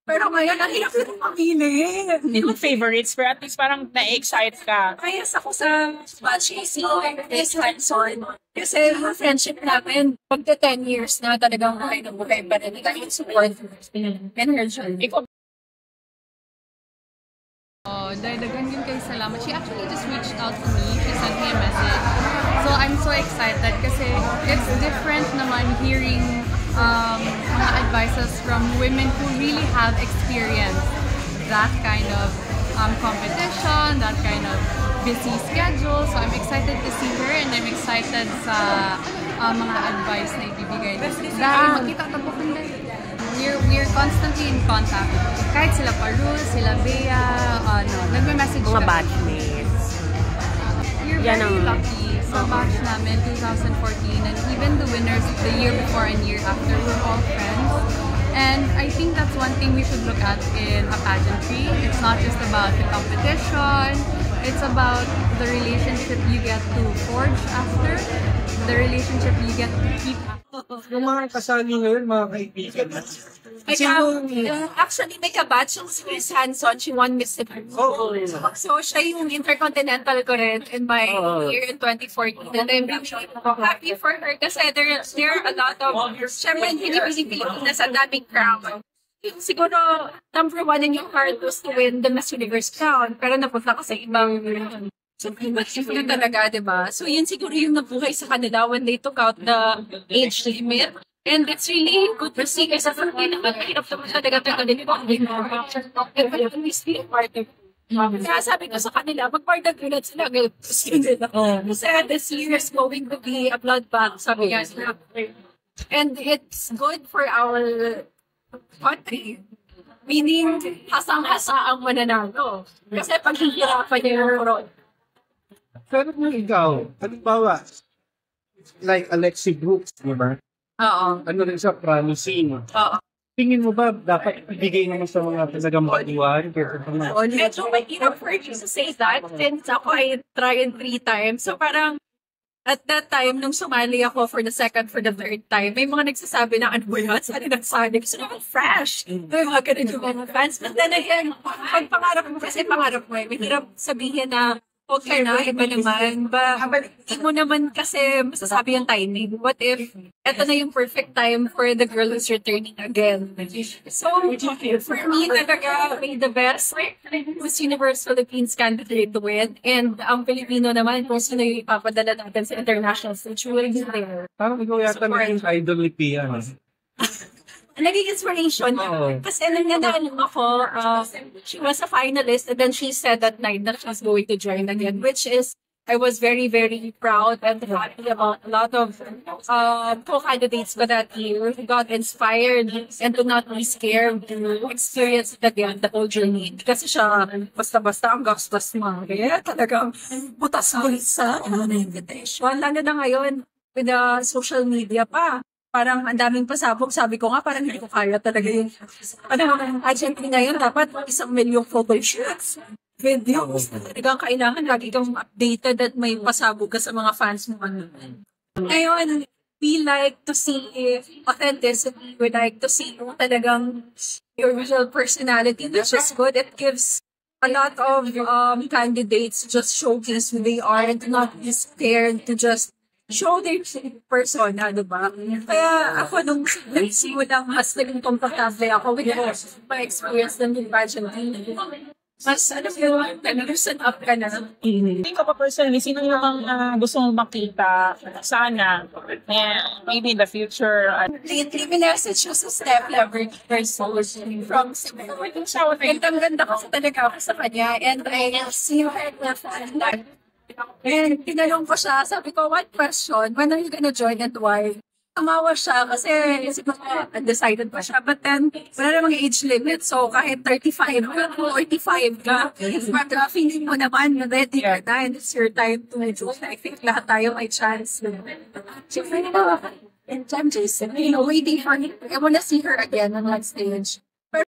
Pero ngayon, ang hirap na pamili. Hindi mo favorites, pero at least parang na-excite ka. Bias ako sa Batchisi Chris Hanson. Kasi yung friendship namin, pagka 10 years na talagang buhay na buhay pa rin. Ito yung support and her journey. Dagan yun kay Salamat. She actually just reached out to me. She sent me a message. So I'm so excited kasi it's different naman hearing mga advices from women who really have experienced that kind of competition, that kind of busy schedule. So I'm excited to see her and I'm excited sa mga advice na ibibigay niya. We're constantly in contact. Kahit sila Parul, sila Bea, nagme-message Mga kami. batchmates. We're very lucky sa batch namin 2014 and even the winners the year before and year after, we're all friends. And I think that's one thing we should look at in a pageantry. It's not just about the competition, it's about the relationship you get to forge after, the relationship you get to keep after. Yung mga kasali ngayon, mga kaibigan. Actually, may kabatch yung si Chris Hanson. She won Miss Universe. So, siya yung intercontinental ko rin in my year in 2014. And I'm really happy for her kasi there are a lot of, syempre, hindi Pilipinas ang daming crowd. Siguro, number one in yung heart was to win the Miss Universe crown. Pero napunta ko sa ibang yun talaga, diba? So, yun siguro yung nabuhay sa kanila when they took out the age limit. And it's really good to see kasi for me, hirap naman talaga kaya sabi ko sa kanila, mag-part-agreement sila ngayon. Kasi this year is going to be a blood bank, sabi nga sila. And it's good for our country. Meaning, hasang-hasa ang mananalo. Kasi paghihirapan niya yung koron. Pero kung ikaw, halimbawa, like Alexi Brooks, di ba? Oo. Ano rin siya, promising. Oo. Tingin mo ba dapat ibigay naman sa mga talagang baguhan? Medyo mahirap for you to say that since ako ay tried 3 times. So parang at that time, nung sumali ako for the second, for the third time, may mga nagsasabi na, ano ba yan? Saan nagsali? Gusto naman fresh. May mga ganun yung mga fans. But then again, pag pangarap mo, kasi pangarap mo eh, mahirap sabihin na, okay na, iba naman. Hindi mo naman kasi masasabi yung timing. What if, eto na yung perfect time for the girl who's returning again? So, for me, talaga, may the best Miss Universe Philippines candidate to win. And ang Pilipino naman, kung sino yung ipapadala natin sa international stage, will be there. Parang ikaw yata na yung idol ni Pia. Naging inspiration. Kasi nangyayari ako, she was a finalist and then she said that night that she's going to join again, which is, I was very, very proud and happy about a lot of co-candidates for that year who got inspired and to not be scared to experience it again, the whole journey. Kasi siya, basta-basta ang gastos mo. Kaya talagang butas-bulsa ang invitation. Lalo na ngayon, with the social media pa. Parang ang daming pasabog. Sabi ko nga, parang hindi ko kaya talaga yung Argentina ngayon, dapat 1 million photo shoots. Videos. Talagang kailangan lagi kang updated at may pasabog ka sa mga fans mo. Ngayon, we like to see authenticity. We like to see talagang your real personality, which is good. It gives a lot of candidates just showcase who they are and to not be scared to just show their persona, diba? Kaya ako nung nagsimulang mas naging komportable ako with my experience ng pageantry. Mas, nag-loosen up ka na. Hindi ko pa personally, sino yung gusto mong makita sana maybe in the future? Lately, minessage siya sa Steph Lever from Cebu. Ganda kasi talaga ako sa kanya and I see her na fan. And tinanong ko siya, sabi ko, what question? When are you gonna join and why? Tumawa siya kasi siguro undecided pa siya. But then, wala namang age limit. So, kahit 35 ka, 45 ka, but feeling mo naman, you're ready ka na and it's your time to join. I think lahat tayo may chance. And I'm just, waiting for her. I wanna see her again on that stage.